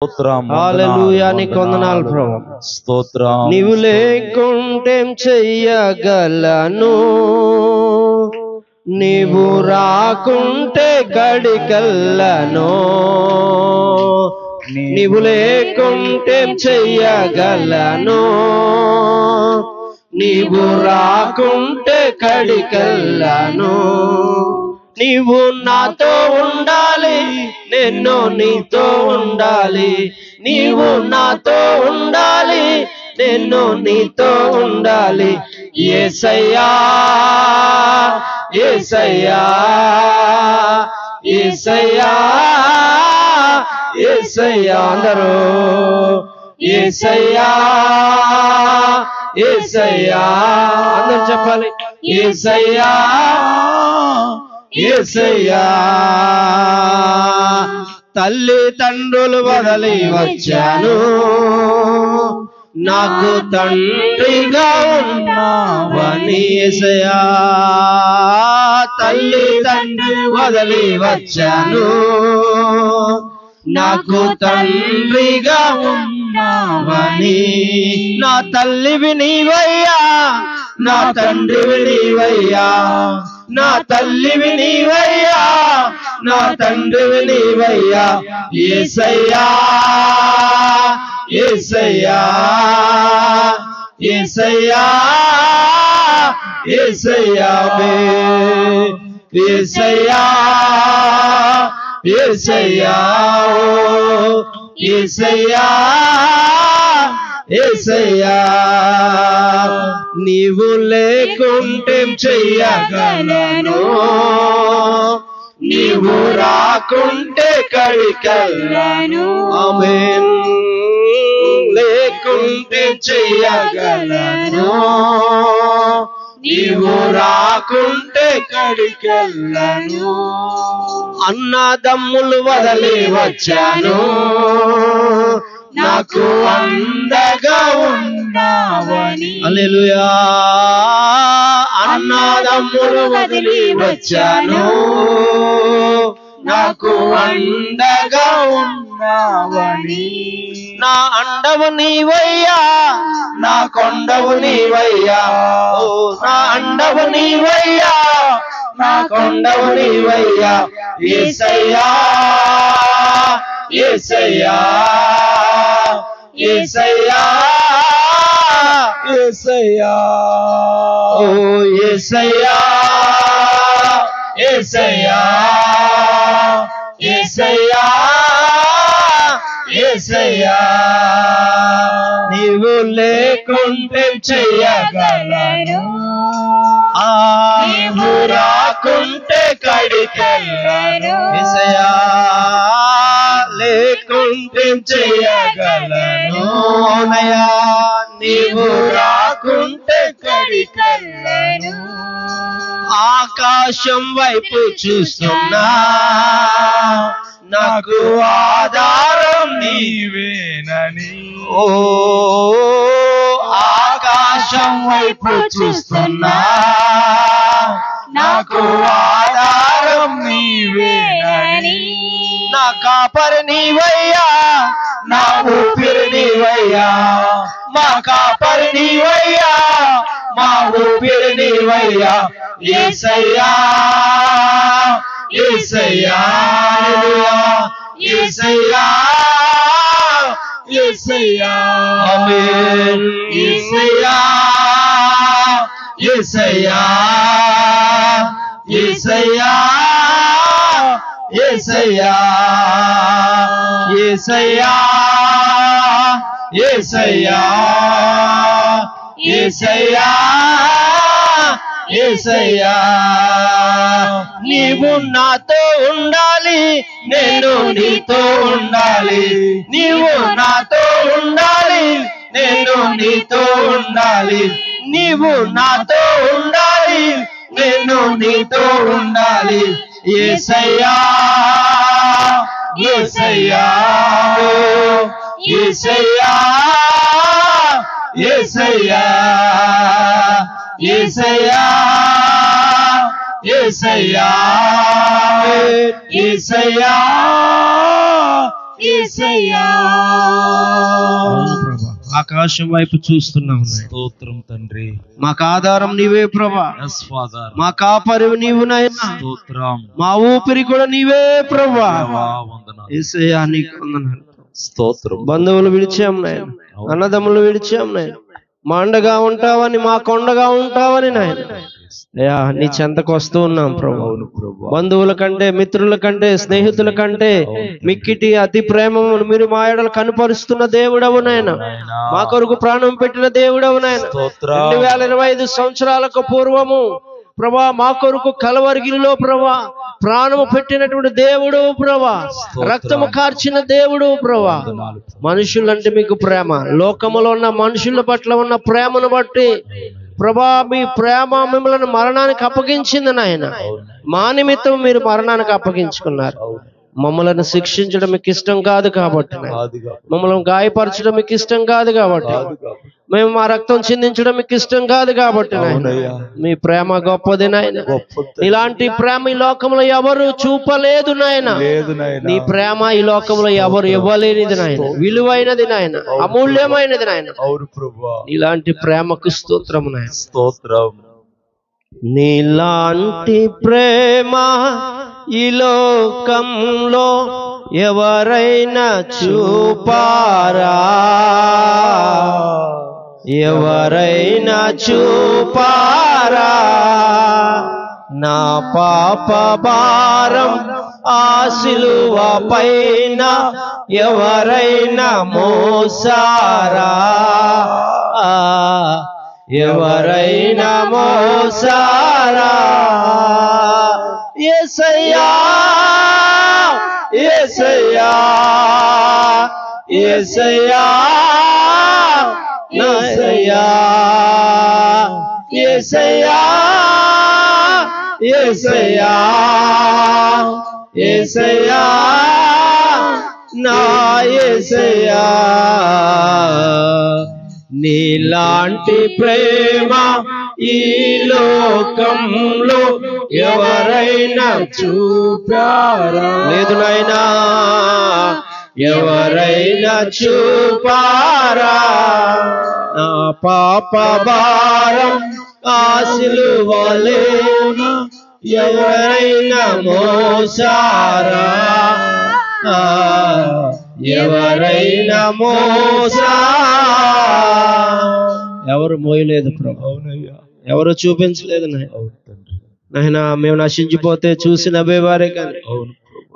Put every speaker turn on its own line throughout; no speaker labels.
హల్లెలూయా, నీకు వందనాలు ప్రభువా.
స్తోత్రం.
నీవు లేకుంటేం చెయ్యగలను, నీవు రాకుంటే కడికల్లను. నీవు లేకుంటేం చెయ్యగలను, నీవు రాకుంటే కడికల్లను. నీవు నాతో ఉండాలి, నేను నీతో ఉండాలి. నీవు నాతో ఉండాలి, నేను నీతో ఉండాలి. యేసయ్యా యేసయ్యా యేసయ్యా యేసయ్యా అందరూ యేసయ్యా యేసయ్యా అందరూ చెప్పాలి. యేసయ్యా యేసయ్యా. తల్లిదండ్రులు వదలి వచ్చాను, నాకు తండ్రిగా ఉన్నావని. యేసయ్యా, తల్లిదండ్రులు వదలి వచ్చాను, నాకు తండ్రిగా ఉన్నావని. నా తల్లివి నీవయ్యా, నా తండ్రివి నీవయ్యా. నా తల్లివి నీవయ్యా, నా తండ్రివి నీవయ్యా. యేసయ్యా యేసయ్యా యేసయ్యా యేసయ్యా యేసయ్యా యేసయ్యా యేసయ్యా యేసయ్యా. నీవు లేకుంటేం చెయ్యగలను, నీవు రాకుంటే కడికల్లను. ఆమేన్. లేకుంటే చెయ్యగలను, నీవు రాకుంటే కడికల్లను. అన్నదమ్ములు వదలి వచ్చాను, నాకు అండగా ఉన్నావని. హల్లెలూయా. అన్నదమ్ములు వదిలి వచ్చాను, నాకు అండగా ఉన్నావని. నా అండవు నీవయ్యా, నా కొండవు నీవయ్యా. ఓ నా అండవు నీవయ్యా, నా కొండవు నీవయ్యా. యేసయ్యా యేసయ్యా యేసయ్యా యేసయ్యా. ఓ యేసయ్యా యేసయ్యా యేసయ్యా యేసయ్యా. నీవు లేకుంటే చెయ్యగలను, నీవు రాకుంటే కడికెళ్ళను. యేసయ్యా, లేకుంటే చెయ్యగలను నయా, నీవు రాకుంటే కడికెళ్ళను. ఆకాశం వైపు చూస్తున్నా, నాకు ఆధారం నీవేనని. ఓ ఆకాశం వైపు చూస్తున్నా, నాకు ఆధారం నీవేనని. నా కాపరి నీవయ్యా, నా ఊపిరి నీవయ్యా. మా కాపరి నీవయ్యా, మా ఊపిరి నీవయ్యా. యేసయ్యా యేసయ్యా యేసయ్యా యేసయ్యా. ఆమేన్. యేసయ్యా యేసయ్యా యేసయ్యా యేసయ్యా యేసయ్యా యేసయ్యా యేసయ్యా యేసయ్యా. నీవు నాతో ఉండాలి, నేను నీతో ఉండాలి. నీవు నాతో ఉండాలి, నేను నీతో ఉండాలి. నీవు నాతో ఉండాలి, నేను నీతో ఉండాలి. యేసయ్యా యేసయ్యా యేసయ్యా యేసయ్యా యేసయ్యా యేసయ్యా యేసయ్యా యేసయ్యా. ఆకాశం వైపు చూస్తున్నాం. స్తోత్రం తండ్రి. మాకు ఆధారం నీవే ప్రభా. మా కాపరి నీవు నాయనా. స్తోత్రం. మా ఊపిరి కూడా నీవే ప్రభా. యేసయ్యా నీకు వందనాలు. స్తోత్రం. బంధువులు విడిచాం నాయన, అన్నదమ్ములు విడిచాం నాయన. మా అండగా ఉంటావని, మా కొండగా ఉంటావని నాయన అయ్యా నీ చెంతకు వస్తూ ఉన్నాం ప్రభు. బంధువుల కంటే, మిత్రుల కంటే, స్నేహితుల కంటే మిక్కిటి అతి ప్రేమను మీరు మా ఎడల కనుపరుస్తున్న దేవుడవు నాయన. మా కొరకు ప్రాణం పెట్టిన దేవుడవు నాయన. 2025 సంవత్సరాలకు పూర్వము ప్రభా మా కొరకు కలవరిగిరిలో ప్రభా ప్రాణము పెట్టినటువంటి దేవుడు ప్రభా, రక్తము కార్చిన దేవుడు ప్రభా. మనుషులంటే మీకు ప్రేమ, లోకములో ఉన్న మనుషుల పట్ల ఉన్న ప్రేమను బట్టి ప్రభా మీ ప్రేమ మిమ్మల్ని మరణానికి అప్పగించింది నాయన. మా నిమిత్తం మీరు మరణానికి అప్పగించుకున్నారు. మమ్మల్ని శిక్షించడం మీకు ఇష్టం కాదు కాబట్టి, మమ్మల్ని గాయపరచడం మీకు ఇష్టం కాదు కాబట్టి, మేము మా రక్తం చిందించడం మీకు ఇష్టం కాదు కాబట్టి నాయన మీ ప్రేమ గొప్పది నాయన. ఇలాంటి ప్రేమ ఈ లోకంలో ఎవరు చూపలేదు నాయన. నీ ప్రేమ ఈ లోకంలో ఎవరు ఇవ్వలేనిది నాయన, విలువైనది నాయన, అమూల్యమైనది నాయన. ఇలాంటి ప్రేమకు స్తోత్రము నాయన. స్తోత్రం. నీలాంటి ప్రేమ ఈ లోకంలో ఎవరైనా చూపారా, ఎవరైనా చూపారా. నా పాప భారం ఆ సిలువ పైన ఎవరైనా మోసారా, ఎవరైనా మోసారా. యేసయ్యా యేసయ్యా యేసయ్యా యేసయ్యా యేసయ్యా యేసయ్యా యేసయ్యా నా యేసయ్యా. నీలాంటి ప్రేమ ఈ లోకంలో ఎవరైనా చూపారా, లేదు నాయనా ఎవరైనా చూపారా. నా పాప భారం ఆ సిలువలోన ఎవరైనా మోసారా, ఎవరైనా మోసా. ఎవరు మోయలేదు ప్రభు, ఎవరు చూపించలేదు నాయనా. మేము నశించిపోతే చూసి నవ్వేవారే కానీ,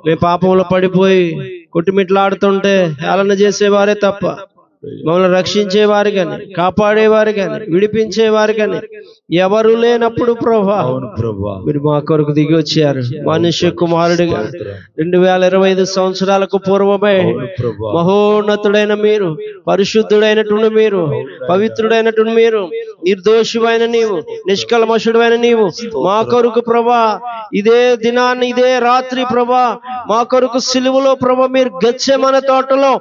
మేము పాపంలో పడిపోయి కొట్టుమిట్లాడుతుంటే హేళన చేసేవారే తప్ప మమ్మల్ని రక్షించేవారు కానీ, కాపాడేవారు కానీ, విడిపించేవారు కానీ ఎవరు లేనప్పుడు ప్రభా మీరు మా కొరకు దిగి వచ్చారు. మనుష్య కుమారుడిగా 2025 సంవత్సరాలకు పూర్వమే మహోన్నతుడైన మీరు, పరిశుద్ధుడైనటువంటి మీరు, పవిత్రుడైనటువంటి మీరు, నిర్దోషువైన నీవు, నిష్కల్మషుడైన నీవు మా కొరకు ప్రభా ఇదే దినాన్ని, ఇదే రాత్రి ప్రభా మా కొరకు సిలువలో ప్రభా మీరు గెత్సేమనే తోటలో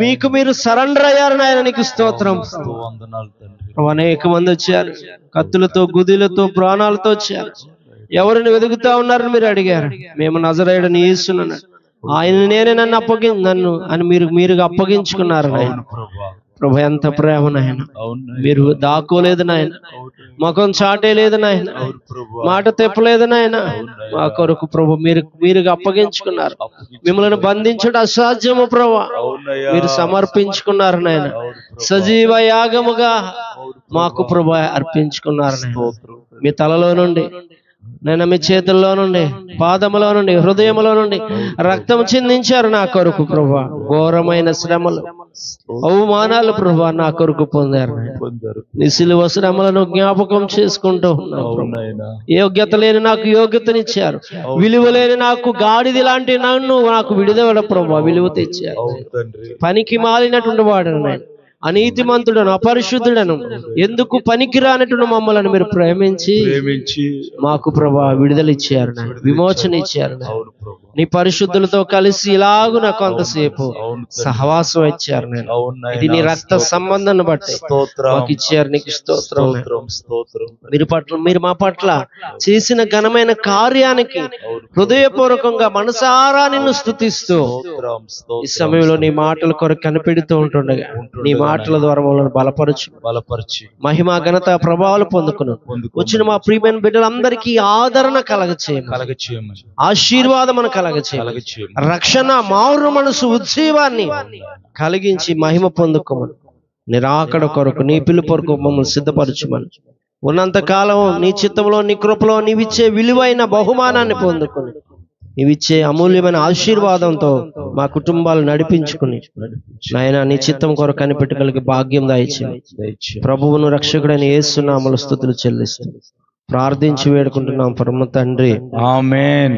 మీకు మీరు సరెండర్ అయ్యారు నాయన. నీకు స్తోత్రం. అనేక మంది వచ్చారు, కత్తులతో, గుదిలతో, ప్రాణాలతో వచ్చారు. ఎవరిని వెతుకుతా ఉన్నారని మీరు అడిగారు. మేము నజరేయుడని యేసును, ఆయన నేనే నన్ను అని మీరు అప్పగించుకున్నారు నాయన. ప్రభు ఎంత ప్రేమ నాయన. మీరు దాక్కోలేదు నాయన, ముఖం చాటే లేదు నాయన, మాట తెప్పలేదు నాయన. మా కొరకు ప్రభు మీరు అప్పగించుకున్నారు. మిమ్మల్ని బంధించడం అసాధ్యము ప్రభు, మీరు సమర్పించుకున్నారు నాయన. సజీవ యాగముగా మాకు ప్రభు అర్పించుకున్నారు నాయన. మీ తలలో నుండి నేను, మీ చేతుల్లో నుండి, పాదములో నుండి, హృదయములో నుండి రక్తం చిందించారు నా కొరకు ప్రభా. ఘోరమైన శ్రమలు, అవమానాలు ప్రభా నా కొరకు పొందారు. నీ సిలువ శ్రమలను జ్ఞాపకం చేసుకుంటూ ఉన్నాను. యోగ్యత లేని నాకు యోగ్యతనిచ్చారు, విలువ లేని నాకు గాడిది లాంటి నాకు విడుదల ప్రభా విలువ తెచ్చారు. పనికి మాలినటువంటి వాడను నేను, అనీతిమంతుడను, అపరిశుద్ధుడను, ఎందుకు పనికిరానటువంటి మమ్మల్ని మీరు ప్రేమించి మాకు ప్రభా విడుదల ఇచ్చారు, విమోచన ఇచ్చారు. నీ పరిశుద్ధులతో కలిసి ఇలాగున కొంతసేపు సహవాసం ఇచ్చారు. నేను ఇది నీ రక్త సంబంధాన్ని బట్టి మాకు ఇచ్చారు. నీకు స్తోత్రం. మీరు మా పట్ల చేసిన ఘనమైన కార్యానికి హృదయపూర్వకంగా మనసారా నిన్ను స్తుతిస్తూ ఈ సమయంలో నీ మాటల కొరకు కనిపెడుతూ ఉంటుండగా నీ మాటల ద్వారా మమ్మల్ని బలపరచు మహిమ ఘనత ప్రభావాలు పొందుకును. వచ్చిన మా ప్రియమైన బిడ్డలందరికీ ఆదరణ కలగచేయమని, ఆశీర్వాదమును కలగచేయమని, రక్షణ మారు మనసు ఉజ్జీవాన్ని కలిగించి మహిమ పొందుకోమని, నిరాకడ కొరకు నీ పిలుపు కొరకు మమ్మల్ని సిద్ధపరచుమని, ఉన్నంత కాలం నీ చిత్తంలో నీ కృపలో నీవిచ్చే విలువైన బహుమానాన్ని పొందుకుని నీవిచ్చే అమూల్యమైన ఆశీర్వాదంతో మా కుటుంబాలు నడిపించుకుని నాయనా నీ చిత్తం కొరకు కనిపెట్టగలిగే భాగ్యం దయచేయండి. ప్రభువును రక్షకుడైన యేసు నామములో స్తుతులు చెల్లిస్తూ ప్రార్థించి వేడుకుంటున్నాం పరమ తండ్రి.
ఆమేన్.